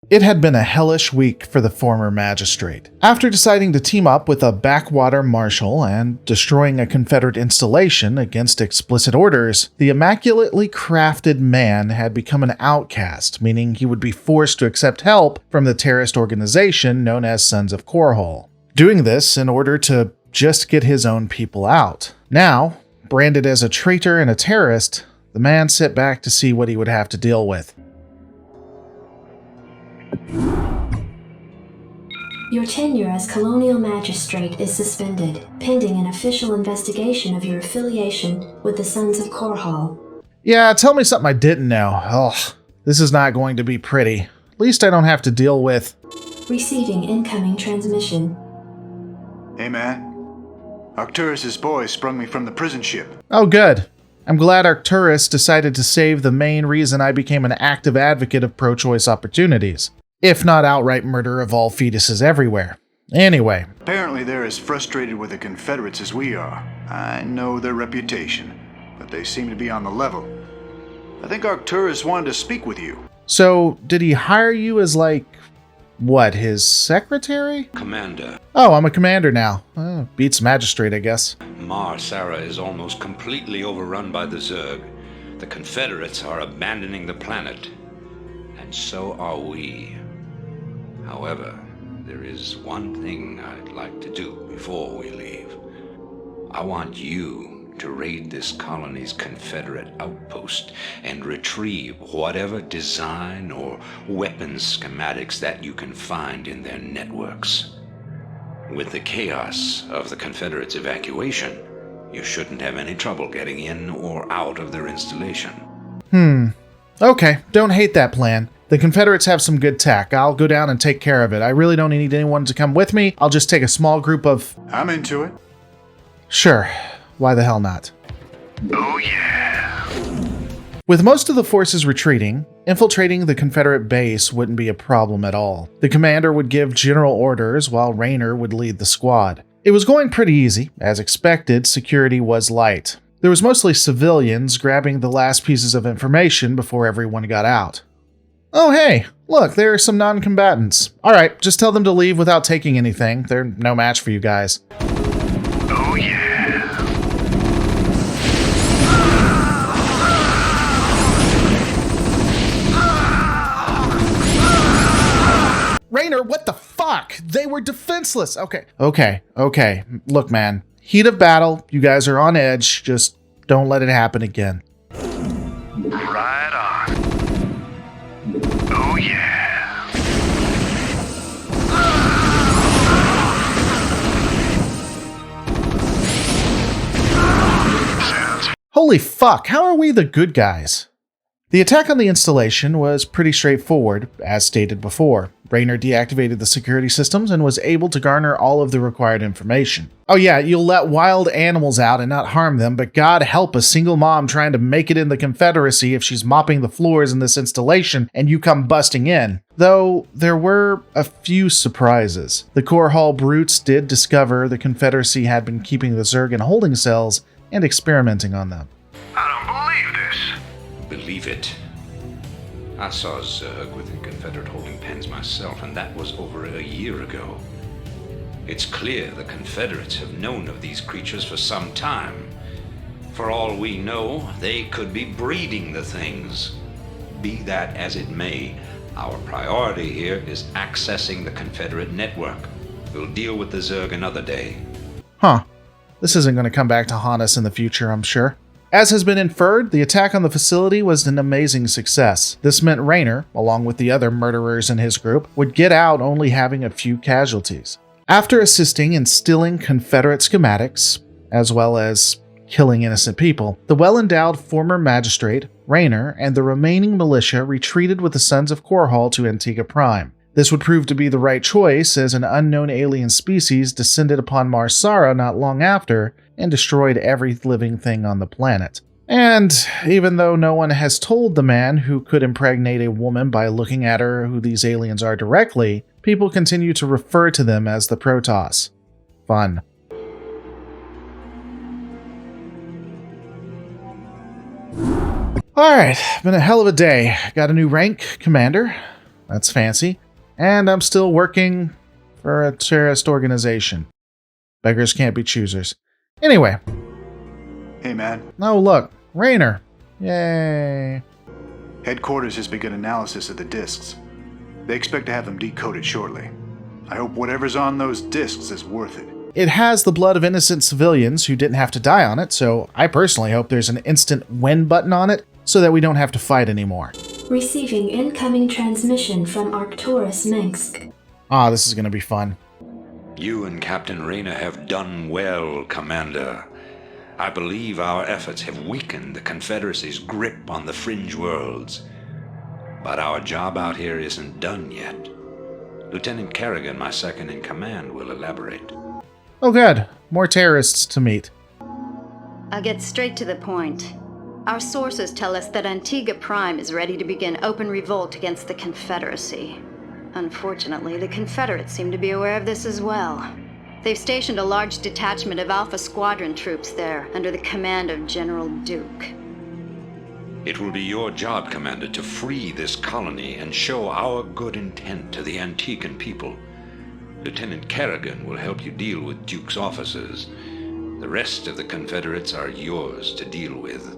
It had been a hellish week for the former magistrate. After deciding to team up with a backwater marshal and destroying a Confederate installation against explicit orders, the immaculately crafted man had become an outcast, meaning he would be forced to accept help from the terrorist organization known as Sons of Korhal. Doing this in order to just get his own people out. Now, branded as a traitor and a terrorist, the man sat back to see what he would have to deal with. Your tenure as colonial magistrate is suspended, pending an official investigation of your affiliation with the Sons of Korhal. Yeah, tell me something I didn't know. Ugh, this is not going to be pretty. At least I don't have to deal with... Receiving incoming transmission. Hey man, Arcturus' boys sprung me from the prison ship. Oh good. I'm glad Arcturus decided to save the main reason I became an active advocate of pro-choice opportunities. If not outright murder of all fetuses everywhere. Anyway. Apparently they're as frustrated with the Confederates as we are. I know their reputation, but they seem to be on the level. I think Arcturus wanted to speak with you. So, did he hire you as like, what, his secretary? Commander. Oh, I'm a commander now. Beats magistrate, I guess. Mar Sara is almost completely overrun by the Zerg. The Confederates are abandoning the planet. And so are we. However, there is one thing I'd like to do before we leave. I want you to raid this colony's Confederate outpost and retrieve whatever design or weapons schematics that you can find in their networks. With the chaos of the Confederates' evacuation, you shouldn't have any trouble getting in or out of their installation. Okay, don't hate that plan. The Confederates have some good tech. I'll go down and take care of it. I really don't need anyone to come with me. I'll just take a small group of... I'm into it. Sure. Why the hell not? Oh yeah. With most of the forces retreating, infiltrating the Confederate base wouldn't be a problem at all. The commander would give general orders while Raynor would lead the squad. It was going pretty easy. As expected, security was light. There was mostly civilians grabbing the last pieces of information before everyone got out. Oh hey, look, there are some non-combatants. Alright, just tell them to leave without taking anything. They're no match for you guys. Oh yeah. Raynor, what the fuck? They were defenseless. Okay. Look, man. Heat of battle. You guys are on edge. Just don't let it happen again. Right on. Oh yeah. Holy fuck, how are we the good guys? The attack on the installation was pretty straightforward, as stated before. Raynor deactivated the security systems and was able to garner all of the required information. Oh yeah, you'll let wild animals out and not harm them, but God help a single mom trying to make it in the Confederacy if she's mopping the floors in this installation and you come busting in. Though, there were a few surprises. The Korhal brutes did discover the Confederacy had been keeping the Zerg in holding cells and experimenting on them. I don't believe this. Believe it. I saw Zerg within Confederate holding pens myself, and that was over a year ago. It's clear the Confederates have known of these creatures for some time. For all we know, they could be breeding the things. Be that as it may, our priority here is accessing the Confederate network. We'll deal with the Zerg another day. Huh. This isn't going to come back to haunt us in the future, I'm sure. As has been inferred, the attack on the facility was an amazing success. This meant Raynor, along with the other murderers in his group, would get out only having a few casualties. After assisting in stealing Confederate schematics, as well as killing innocent people, the well-endowed former magistrate, Raynor, and the remaining militia retreated with the Sons of Korhal to Antigua Prime. This would prove to be the right choice, as an unknown alien species descended upon Mar Sara not long after and destroyed every living thing on the planet. And even though no one has told the man who could impregnate a woman by looking at her who these aliens are directly, people continue to refer to them as the Protoss. Fun. Alright, been a hell of a day. Got a new rank, Commander. That's fancy. And I'm still working for a terrorist organization. Beggars can't be choosers. Anyway. Hey, man. Oh, look. Raynor. Yay. Headquarters has begun analysis of the discs. They expect to have them decoded shortly. I hope whatever's on those discs is worth it. It has the blood of innocent civilians who didn't have to die on it, so I personally hope there's an instant win button on it so that we don't have to fight anymore. Receiving incoming transmission from Arcturus, Minsk. Ah, this is going to be fun. You and Captain Raynor have done well, Commander. I believe our efforts have weakened the Confederacy's grip on the fringe worlds. But our job out here isn't done yet. Lieutenant Kerrigan, my second in command, will elaborate. Oh good, more terrorists to meet. I'll get straight to the point. Our sources tell us that Antigua Prime is ready to begin open revolt against the Confederacy. Unfortunately, the Confederates seem to be aware of this as well. They've stationed a large detachment of Alpha Squadron troops there, under the command of General Duke. It will be your job, Commander, to free this colony and show our good intent to the Antiguan people. Lieutenant Kerrigan will help you deal with Duke's officers. The rest of the Confederates are yours to deal with.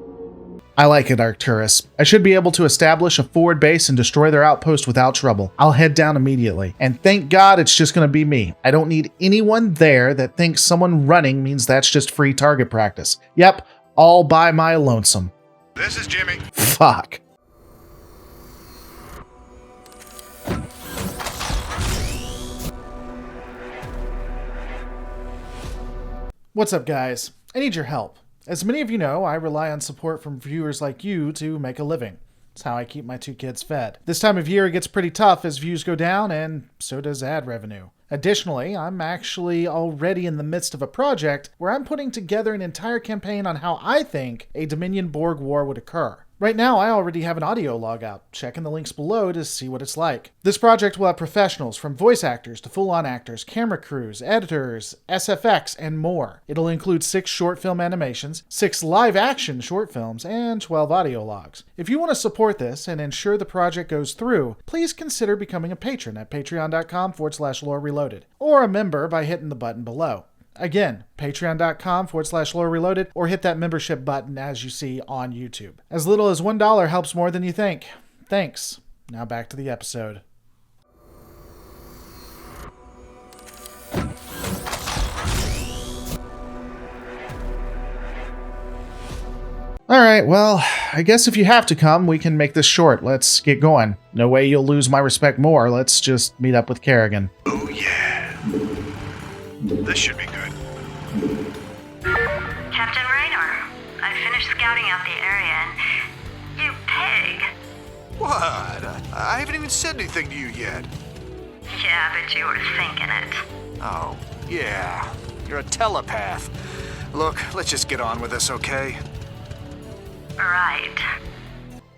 I like it, Arcturus. I should be able to establish a forward base and destroy their outpost without trouble. I'll head down immediately. And thank God it's just going to be me. I don't need anyone there that thinks someone running means that's just free target practice. Yep, all by my lonesome. This is Jimmy. Fuck. What's up, guys? I need your help. As many of you know, I rely on support from viewers like you to make a living. It's how I keep my 2 kids fed. This time of year it gets pretty tough as views go down, and so does ad revenue. Additionally, I'm actually already in the midst of a project where I'm putting together an entire campaign on how I think a Dominion-Borg war would occur. Right now, I already have an audio log out. Check in the links below to see what it's like. This project will have professionals from voice actors to full-on actors, camera crews, editors, SFX, and more. It'll include 6 short film animations, 6 live-action short films, and 12 audio logs. If you want to support this and ensure the project goes through, please consider becoming a patron at patreon.com/lorereloaded, or a member by hitting the button below. Again, patreon.com/lorereloaded, or hit that membership button as you see on YouTube. As little as $1 helps more than you think. Thanks. Now back to the episode. Alright, well, I guess if you have to come, we can make this short. Let's get going. No way you'll lose my respect more. Let's just meet up with Kerrigan. Oh yeah. This should be good. Captain Raynor, I finished scouting out the area and... You pig! What? I haven't even said anything to you yet. Yeah, but you were thinking it. Oh, yeah. You're a telepath. Look, let's just get on with this, okay? Right.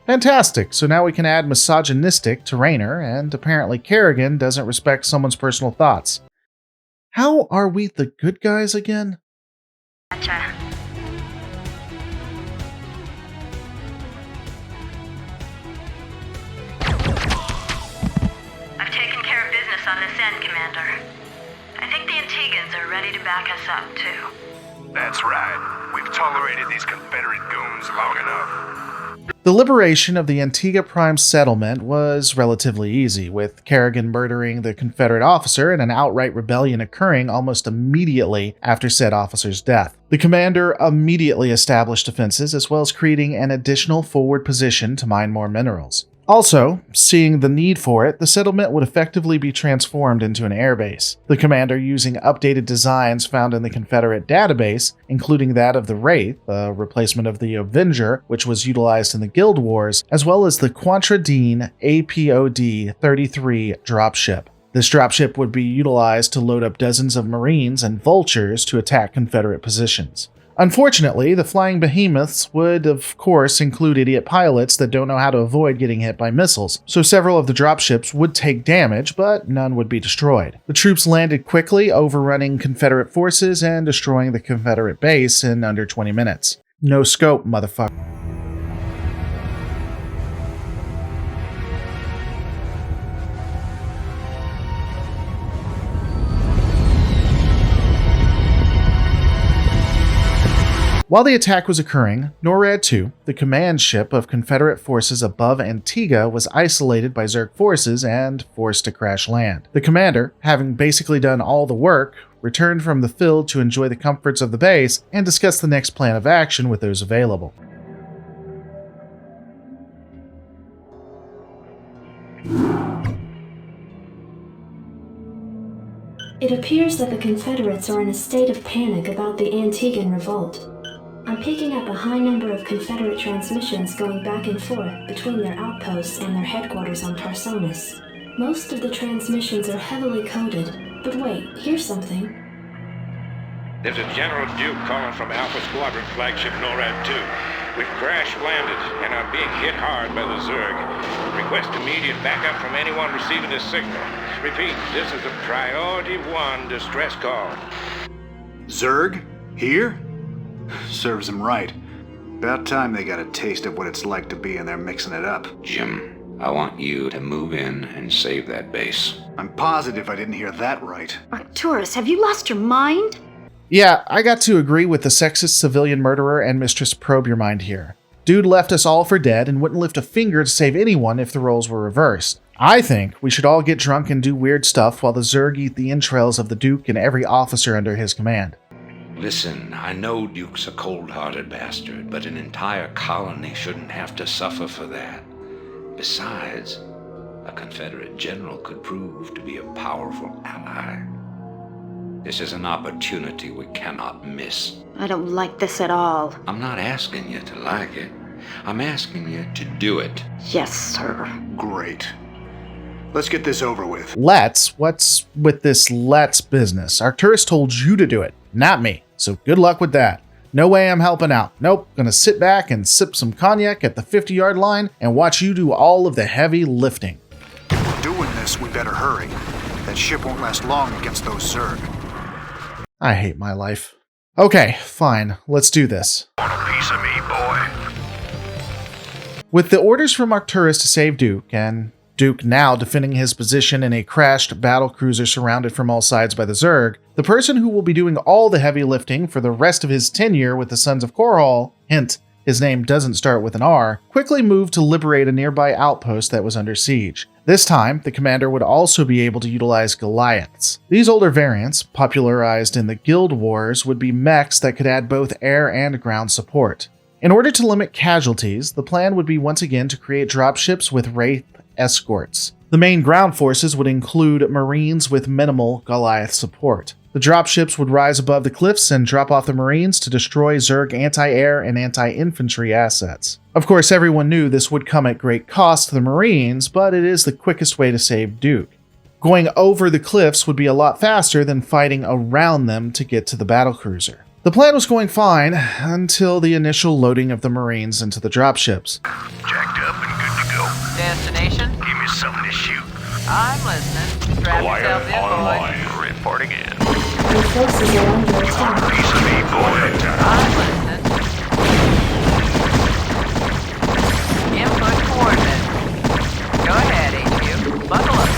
Fantastic. So now we can add misogynistic to Raynor, and apparently Kerrigan doesn't respect someone's personal thoughts. How are we the good guys again? Gotcha. I've taken care of business on this end, Commander. I think the Antigans are ready to back us up, too. That's right. We've tolerated these Confederate goons long enough. The liberation of the Antigua Prime settlement was relatively easy, with Kerrigan murdering the Confederate officer and an outright rebellion occurring almost immediately after said officer's death. The commander immediately established defenses, as well as creating an additional forward position to mine more minerals. Also, seeing the need for it, the settlement would effectively be transformed into an airbase. The commander using updated designs found in the Confederate database, including that of the Wraith, a replacement of the Avenger, which was utilized in the Guild Wars, as well as the Quantradine APOD-33 dropship. This dropship would be utilized to load up dozens of Marines and Vultures to attack Confederate positions. Unfortunately, the flying behemoths would, of course, include idiot pilots that don't know how to avoid getting hit by missiles, so several of the dropships would take damage, but none would be destroyed. The troops landed quickly, overrunning Confederate forces and destroying the Confederate base in under 20 minutes. No scope, motherfucker. While the attack was occurring, NORAD II, the command ship of Confederate forces above Antigua, was isolated by Zerg forces and forced to crash land. The commander, having basically done all the work, returned from the field to enjoy the comforts of the base and discuss the next plan of action with those available. It appears that the Confederates are in a state of panic about the Antiguan revolt. I'm picking up a high number of Confederate transmissions going back and forth between their outposts and their headquarters on Tarsonis. Most of the transmissions are heavily coded, but wait, here's something. There's a General Duke calling from Alpha Squadron flagship NORAD 2. We've crash-landed and are being hit hard by the Zerg. Request immediate backup from anyone receiving this signal. Repeat, this is a Priority 1 distress call. Zerg? Here? Serves them right. About time they got a taste of what it's like to be in there mixing it up. Jim, I want you to move in and save that base. I'm positive I didn't hear that right. Arcturus, have you lost your mind? Yeah, I got to agree with the sexist civilian murderer and Mistress Probe Your Mind here. Dude left us all for dead and wouldn't lift a finger to save anyone if the roles were reversed. I think we should all get drunk and do weird stuff while the Zerg eat the entrails of the Duke and every officer under his command. Listen, I know Duke's a cold-hearted bastard, but an entire colony shouldn't have to suffer for that. Besides, a Confederate general could prove to be a powerful ally. This is an opportunity we cannot miss. I don't like this at all. I'm not asking you to like it. I'm asking you to do it. Yes, sir. Great. Let's get this over with. Let's? What's with this let's business? Arcturus told you to do it, not me. So good luck with that. No way I'm helping out. Nope, gonna sit back and sip some cognac at the 50-yard line and watch you do all of the heavy lifting. Doing this, we better hurry. That ship won't last long against those Zerg. I hate my life. Okay, fine, let's do this. Want a piece of me, boy? With the orders from Arcturus to save Duke, and Duke now defending his position in a crashed battlecruiser surrounded from all sides by the Zerg, the person who will be doing all the heavy lifting for the rest of his tenure with the Sons of Korhal, hint, his name doesn't start with an R, quickly moved to liberate a nearby outpost that was under siege. This time, the commander would also be able to utilize Goliaths. These older variants, popularized in the Guild Wars, would be mechs that could add both air and ground support. In order to limit casualties, the plan would be once again to create dropships with Wraith escorts. The main ground forces would include Marines with minimal Goliath support. The dropships would rise above the cliffs and drop off the Marines to destroy Zerg anti-air and anti-infantry assets. Of course, everyone knew this would come at great cost to the Marines, but it is the quickest way to save Duke. Going over the cliffs would be a lot faster than fighting around them to get to the battlecruiser. The plan was going fine until the initial loading of the Marines into the dropships. Jacked up and good to go. Destination? Give me something to shoot. I'm listening. Strap yourself in, boy. Reporting in. Your forces are under attack. Piece of me, boy. I'm listening. Input coordinates. Go ahead, HQ. Buckle up.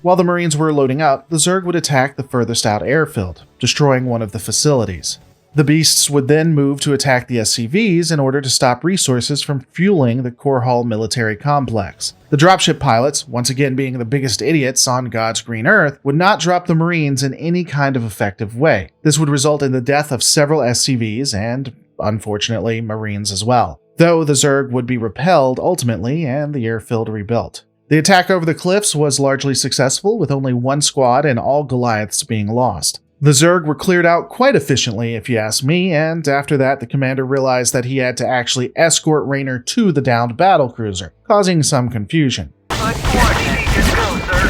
While the Marines were loading up, the Zerg would attack the furthest out airfield, destroying one of the facilities. The beasts would then move to attack the SCVs in order to stop resources from fueling the Korhal military complex. The dropship pilots, once again being the biggest idiots on God's green earth, would not drop the Marines in any kind of effective way. This would result in the death of several SCVs and, unfortunately, Marines as well. Though the Zerg would be repelled ultimately and the airfield rebuilt. The attack over the cliffs was largely successful, with only one squad and all Goliaths being lost. The Zerg were cleared out quite efficiently, if you ask me, and after that the commander realized that he had to actually escort Raynor to the downed battlecruiser, causing some confusion. Put coordinates. Just go, sir.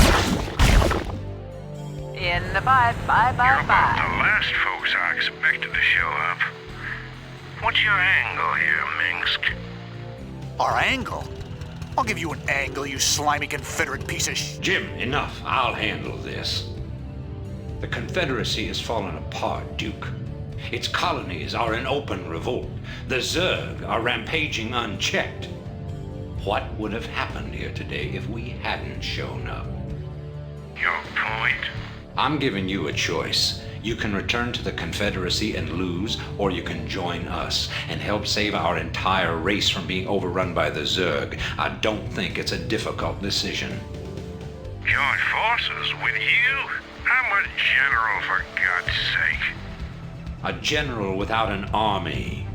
In the five. You're about the last folks I expected to show up. What's your angle here, Minsk? Our angle? I'll give you an angle, you slimy Confederate piece of Jim, enough. I'll handle this. The Confederacy has fallen apart, Duke. Its colonies are in open revolt. The Zerg are rampaging unchecked. What would have happened here today if we hadn't shown up? Your point? I'm giving you a choice. You can return to the Confederacy and lose, or you can join us and help save our entire race from being overrun by the Zerg. I don't think it's a difficult decision. Join forces with you? I'm a general, for God's sake. A general without an army.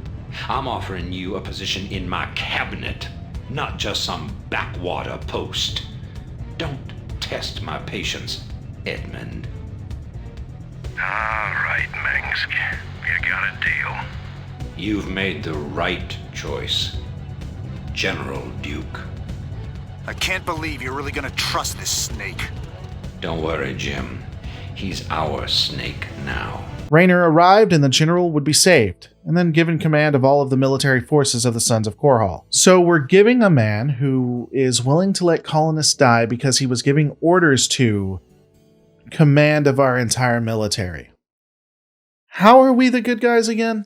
I'm offering you a position in my cabinet, not just some backwater post. Don't test my patience, Edmund. All right, Mengsk. You got a deal. You've made the right choice, General Duke. I can't believe you're really gonna trust this snake. Don't worry, Jim. He's our snake now. Raynor arrived and the general would be saved, and then given command of all of the military forces of the Sons of Korhal. So we're giving a man who is willing to let colonists die because he was giving orders to command of our entire military. How are we the good guys again?